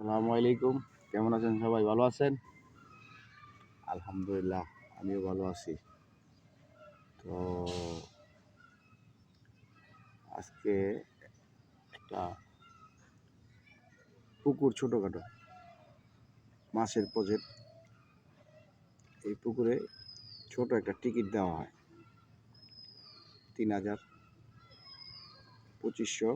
আসসালামু আলাইকুম। কেমন আছেন সবাই? ভালো আছেন? আলহামদুলিল্লাহ, আমিও ভালো আছি। তো আজকে একটা পুকুর, ছোটোখাটো মাছের প্রজেক্ট। এই পুকুরে ছোট একটা টিকিট দেওয়া হয় ৩,০০০, ২৫০০,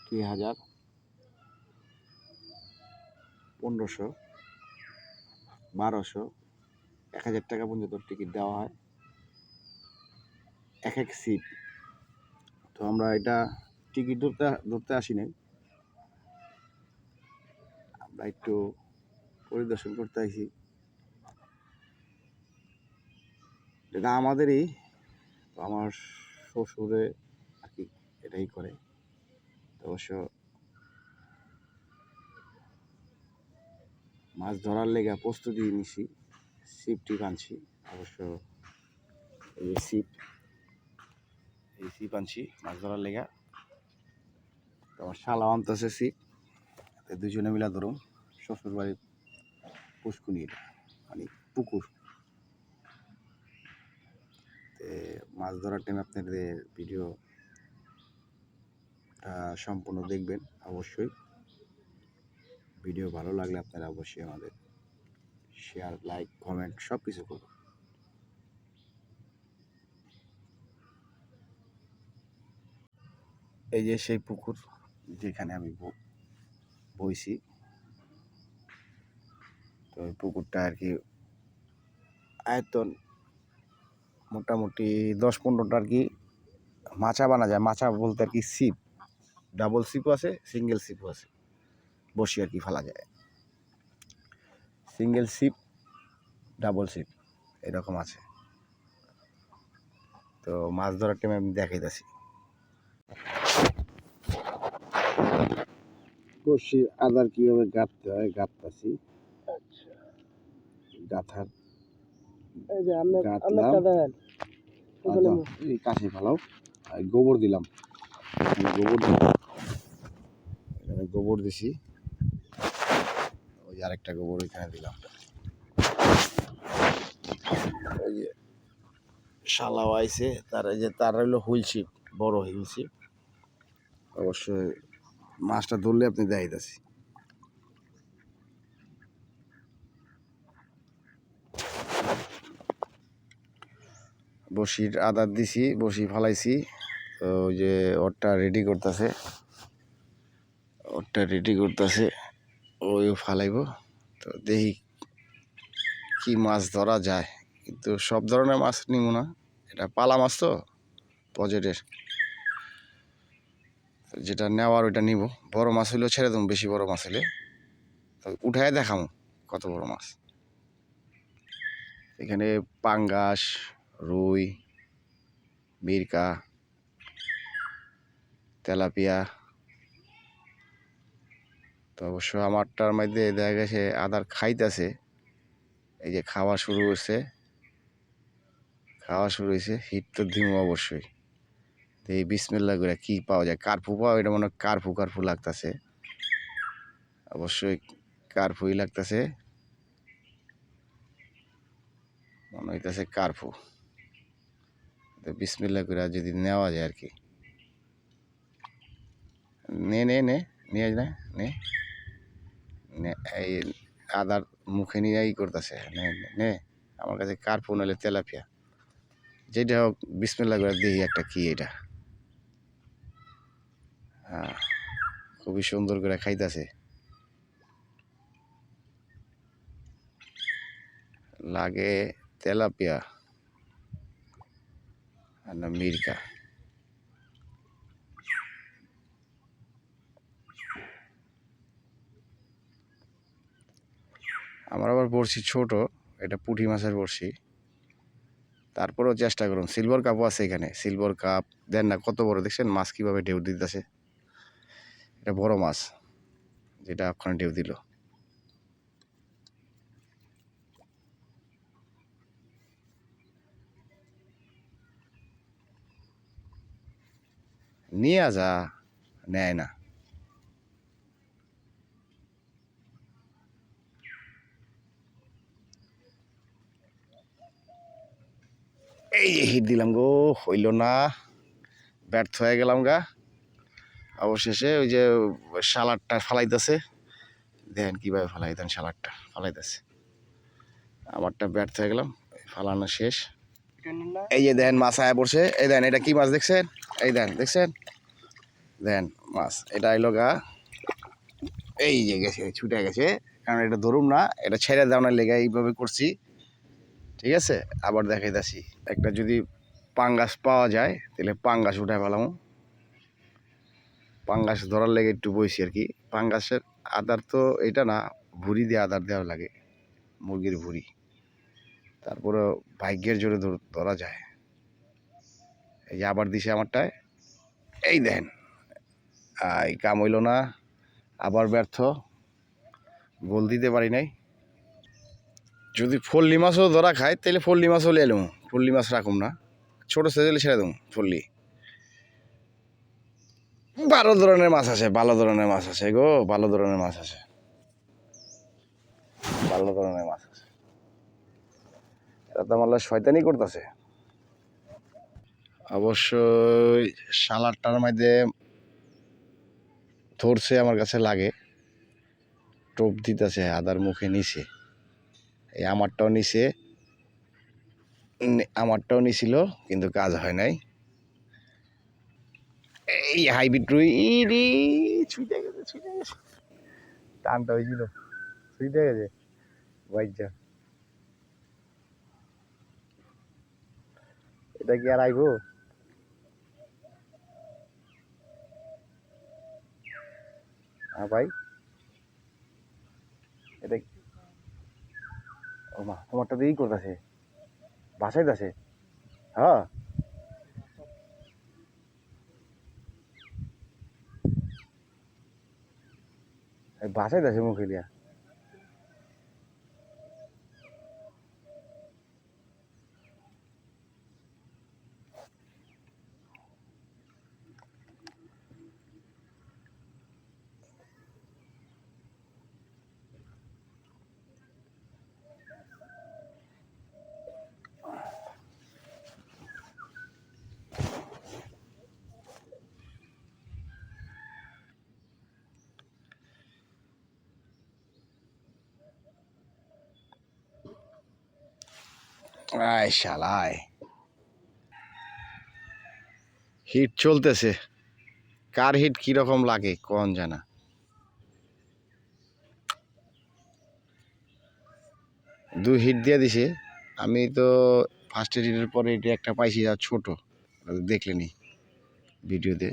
২,০০০, ১৫০০, ১২০০, ১,০০০ টাকা পর্যন্ত টিকিট দেওয়া হয় এক এক সিট। তো আমরা এটা টিকিট ধরতে আসি নাই, আমরা একটু পরিদর্শন করতে আসি। এটা আমাদেরই, আমার শ্বশুরে আর কি এটাই করে। তো অবশ্য মাছ ধরার লেগে প্রস্তুতি নিছি, ছিপটি আনছি। অবশ্য এই ছিপ আনছি মাছ ধরার লেগা। তো আমার শালা আনতেছে ছিপ, দুজনে মিলা ধরুন। শ্বশুর বাড়ির পুষ্কুনির মানে পুকুর, মাছ ধরার টাইমে আপনাদের ভিডিওটা সম্পূর্ণ দেখবেন অবশ্যই। ভিডিও ভালো লাগলে আপনারা অবশ্যই আমাদের শেয়ার, লাইক, কমেন্ট সব কিছু করবেন। এই যে সেই পুকুর যেখানে আমি বইছি। তো এই পুকুরটা আর কি আয়তন মোটামুটি ১০-১৫টা আর কি মাচা বানা যায়। মাচা বলতে আর কি ছিপ, ডাবল ছিপও আছে, সিঙ্গেল ছিপও আছে, বসি আর কি ফেলা যায়। সিঙ্গেল ছিপ, ডাবল ছিপ এরকম আছে। তো মাছ ধরার টাইমে আমি দেখাইতেছি বসির আদার কীভাবে গাঁথতে হয় গাঁথতেছি। গাঁথার গাঁথলাম, এই কাশি ফেলাও, গোবর দিলাম, গোবর দিছি। ওই আরেকটা গোবর ওইখানে দিলাম। ওই যে শালাও আইছে, তার হইলো হুইল ছিপ, বড় হুইল ছিপ। অবশ্যই মাছটা ধরলে আপনি দেখাইতেছি। বসির আদার দিছি, বসি ফালাইছি। তো ওই যে ওরটা রেডি করতেছে, ওই ফালাইব। তো দেখি কি মাছ ধরা যায়, কিন্তু সব ধরনের মাছ নিব না, এটা পালা মাছ তো পজেটের, যেটা নেওয়ার ওইটা নিব। বড় মাছ হইলেও ছেড়ে দেবো, বেশি বড় মাছ হলে তো উঠায় দেখাবো কত বড় মাছ। এখানে পাঙ্গাস, রুই, মিরকা, তেলাপিয়া। তো অবশ্য আমারটার মধ্যে দেখা গেছে আদার খাইতেছে, এই যে খাওয়া শুরু হয়েছে, হিট তো দিব অবশ্যই। এই বিসমিল্লাহ করে কি পাওয়া যায়, কার্পু পাওয়া, এটা মনে হয় কার্পু লাগতেছে, অবশ্যই কার্পুই লাগতেছে, মনে হইতেছে কার্পু। তো বিসমিল্লাহ করে যদি নেওয়া যায় আর কি। নিয়ে না এই আদার মুখে নিয়ে করতেছে, নে আমার কাছে কার্পু নাহলে তেলাপিয়া, যেটা হোক বিসমিল্লাহ করে দেখি একটা কি এটা। হ্যাঁ, খুবই সুন্দর করে খাইতেছে, লাগে তেলাপিয়া আর না মিরকা। আমার আবার বড়শি ছোট, এটা পুঁটি মাছের বড়শি। তারপরেও চেষ্টা করুন। সিলভার কাপও আছে এখানে, সিলভার কাপ দেন না, কত বড় দেখছেন মাছ কীভাবে ঢেউ দিতেছে। এটা বড় মাছ, যেটা ওখানে ঢেউ দিল। নিয়ে যা, নেয় না। এই যে হিট দিলাম গো, হইল না, ব্যর্থ হয়ে গেলাম গা। অবশেষে ওই যে সালাডটা ফালাইতেছে, দেখেন কীভাবে ফালাই দেন, সালাডটা ফালাইতেছে। আমারটা ব্যর্থ হয়ে গেলাম, ফালানো শেষ। এই যে দেখেন মাছ আয়া পড়ছে, এই দেন এটা কি মাছ দেখছেন, এই দেন দেখছেন, দেন মাছ এটা আইলো গা, এই যে গেছে, ছুটে গেছে। কারণ এটা ধরুম না, এটা ছেড়ে দেওয়ার লেগে এইভাবে করছি, ঠিক আছে। আবার দেখাইতেছি, একটা যদি পাঙ্গাস পাওয়া যায় তাহলে পাঙ্গাস উঠায় ফেলাম। পাঙ্গাস ধরার লেগে একটু বইছি আর কি। পাঙ্গাসের আদার তো এটা না, ভুড়ি দিয়ে আদার দেওয়া লাগে, মুরগির ভুড়ি, তারপরে ভাগ্যের জোরে ধরা যায়। এই যে আবার দিছে আমারটায়, এই দেখেন এই কাম হইল না, আবার ব্যর্থ, গোল দিতে পারি নাই। যদি ফল্লি মাছও ধরা খায় তাহলে ফল্লি মাছও লিয়ে এলাম, ফল্লি মাছ রাখুম না, ছোটো সাইজে ছেড়ে দেবো ফল্লি। ভালো ধরনের মাছ আছে, ভালো ধরনের মাছ আছে গো, ভালো ধরনের মাছ আছে, ভালো ধরনের মাছ আছে। এটা তো আমার শয়তানি করতেছে। অবশ্যই সালাডটার মধ্যে ধরছে আমার কাছে লাগে, টোপ দিতেছে আদার মুখে নিচে। এই আমারটাও নিছিল কিন্তু কাজ হয় নাই। এই হাইব্রিড রুই রে, ছুটে গেছে, টানটা হয়েছিল, ছুটে গেছে বাইজা। এটা কি আর আইবো? হ্যাঁ ভাই, এটা ও মা, তোমারটা দিয়েই করতেছে, বাসাইতেছে। হ্যাঁ বাসাইতেছে মুখে দিয়া। আয় শালায়, হিট চলতেছে, কার হিট কিরকম লাগে কোন জানা। দুই হিট দিয়ে দিছে। আমি তো ফার্স্ট হিটের পরে এটা একটা পাইছি যা ছোট, দেখলেনি ভিডিওতে।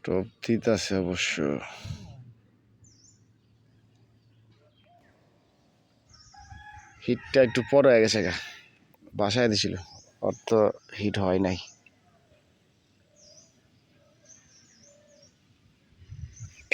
টপ দিতেছে অবশ্য, হিটটা একটু পরে হয়ে গেছে গা, বাসায় দিছিল, অত হিট হয় নাই।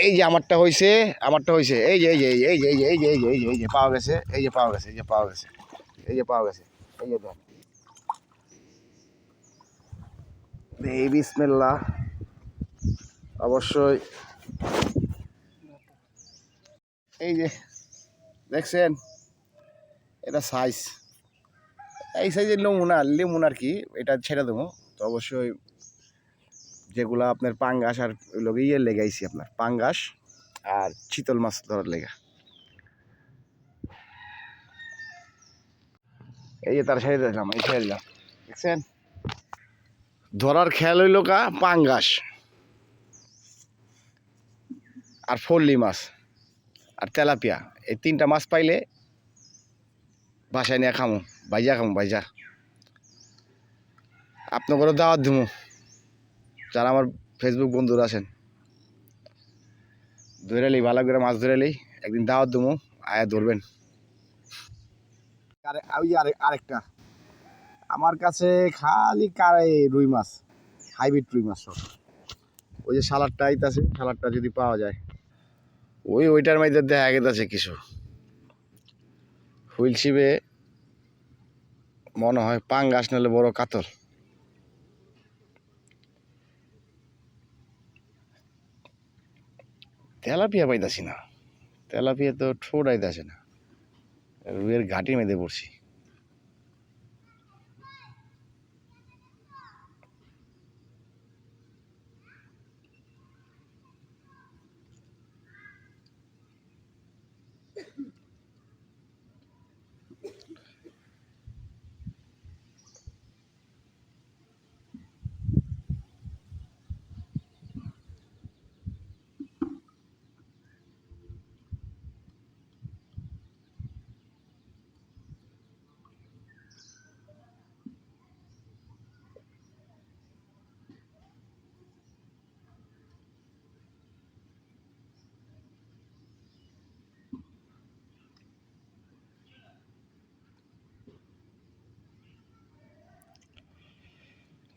এই যে আমারটা হয়েছে, এই যে এই যে এই যে এই যে এই যে এই যে এই যে এই যে পাওয়া গেছে, এই যে পাওয়া গেছে, এই যে পাওয়া গেছে, এই যে পাওয়া গেছে, এই যে দেন, এই বিসমিল্লাহ। অবশ্যই এই যে দেখছেন, এটা সাইজ, এই সাইজের লেমুন আর কি, এটা ছেড়ে দেবো। তো অবশ্যই যেগুলো আপনার পাঙ্গাস আর ওইগুলো ইয়ে লেগাইছি, আপনার পাঙ্গাস আর চিতল মাছ ধরার লেগা। এই যে তার ছেড়ে দিলাম, এই ছেড়ে দিলাম, দেখছেন। ধরার খেয়াল হইল কা পাঙ্গাস আর ফল্লি মাছ আর তেলাপিয়া, এই তিনটা মাছ পাইলে বাসায় নিয়ে খামো, বাইজা আপনাদেরও দাওয়াত দিমু, যারা আমার ফেসবুক বন্ধুরা আছেন, ধরে লি ভালো করে মাছ ধরে লি, একদিন দাওয়াত দিমু, আয়া ধরবেন। ওই আরেকটা আমার কাছে খালি রুই মাছ, হাইব্রিড রুই মাছ সব। ওই যে সালাডটা আইতাছে, সালাডটা যদি পাওয়া যায়, ওইটার মধ্যে দেখা গেছে কিছু হুইল ছিপে মনে হয় পাঙ্গাস নাহলে বড় কাতল। তেলাপিয়া পাইতাছি না, তেলাপিয়া তো ঠোঁট আইতাছে না, রুইয়ের ঘাটির মধ্যে পড়ছি।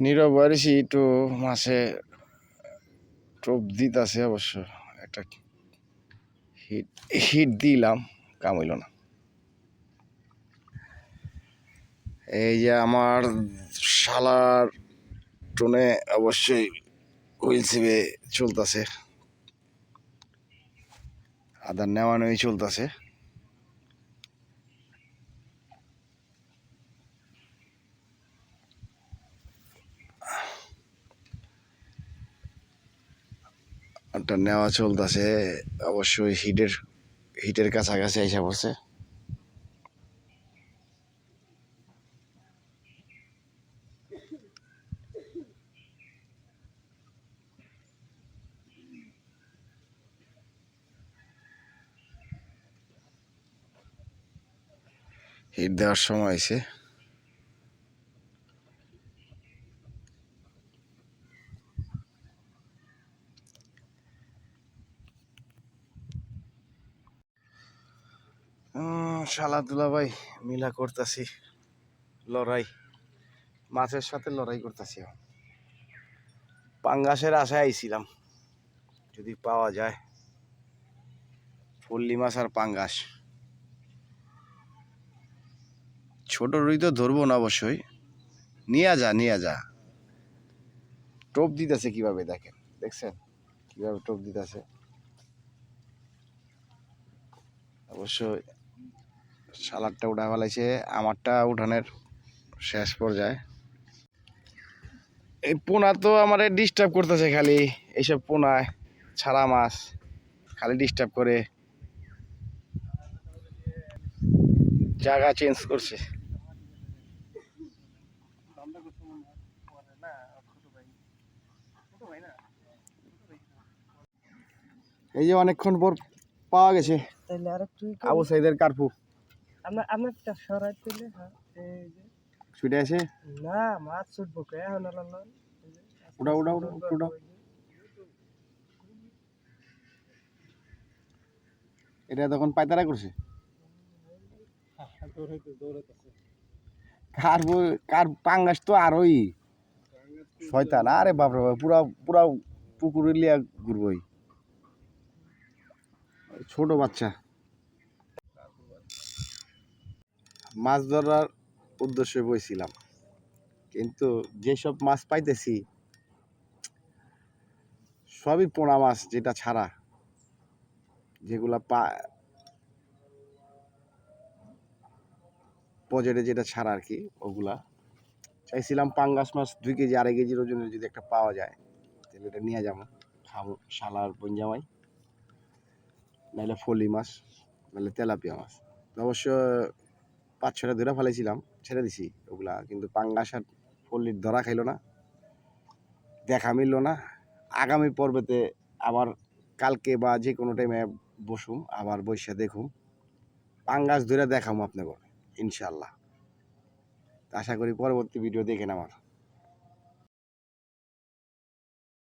নীরব বারিশি একটু মাসে টোপ দিতাছে অবশ্য, একটা হিট হিট দিলাম, কাম হইল না। এই যে আমার শালার টোনে অবশ্যই হুইল ছিপে চলতেছে, আদার নেওয়া নেওয়াই চলতেছে। আদার নেওয়া চলতেছে অবশ্যই হিটের কাছাকাছি আইসা পড়ছে। হিট দেওয়ার সময় হয়েছে। শালা দুলাভাই মিলা করতেছি লড়াই, মাছের সাথে লড়াই করতেছি। পাঙ্গাসের আশায় আইছিলাম, যদি পাওয়া যায় পল্লি মাছ আর পাঙ্গাস। ছোট রুই তো ধরবো না অবশ্যই, নিয়ে যা। টোপ দিতেছে কিভাবে দেখেন, দেখছেন কিভাবে টোপ দিতেছে। অবশ্যই সালাদটা উঠা ফেলাইছে, আমারটা উঠানের শেষ পর্যায়ে। এই পোনা তো আমার ডিস্টার্ব করতেছে খালি, এইসব পোনায় ছাড়া মাছ খালি ডিস্টার্ব করে, জায়গা চেঞ্জ করছে। এই যে অনেকক্ষণ পর পাওয়া গেছে আবু সাইদের কার্পু। আমারটা সরাই দিলে হ্যাঁ, এই যে ছুটে আছে না মাছ ছুটবো কে এখন উড়া উড়া উড়া উড়া। এটা তখন পায়তারা করছে। কার পাঙ্গাস তো আরোই শয়তান, আরে বাপরে বাপ, পুরা পুরা পুকুরে লিয়া ঘুরবই, ছোট বাচ্চা। মাছ ধরার উদ্দেশ্যে বইছিলাম, কিন্তু যেসব মাছ পাইতেছি সবই পোনা মাছ, যেটা ছাড়া, যেগুলা পজেটে যেটা ছাড়া আর কি, ওগুলা চাইছিলাম। পাঙ্গাস মাছ 2 কেজি 2.5 কেজির ওজনের যদি একটা পাওয়া যায় তাহলে এটা নিয়ে যাবো, খাবো শালার বঞ্জামাই, নাহলে ফলি মাছ, নাহলে তেলাপিয়া মাছ। অবশ্য 5-6টা ধরা ফেলাইছিলাম, ছেড়ে দিছি ওগুলা, কিন্তু পাঙ্গাস আর ফল্লির ধরা খাইলো না, দেখা মিলল না। আগামী পর্বেতে আবার কালকে বা যে কোনো টাইমে বসুম, আবার বৈশা দেখুম, পাঙ্গাস ধরে দেখাম আপনাকে ইনশাল্লাহ। আশা করি পরবর্তী ভিডিও দেখেন আমার।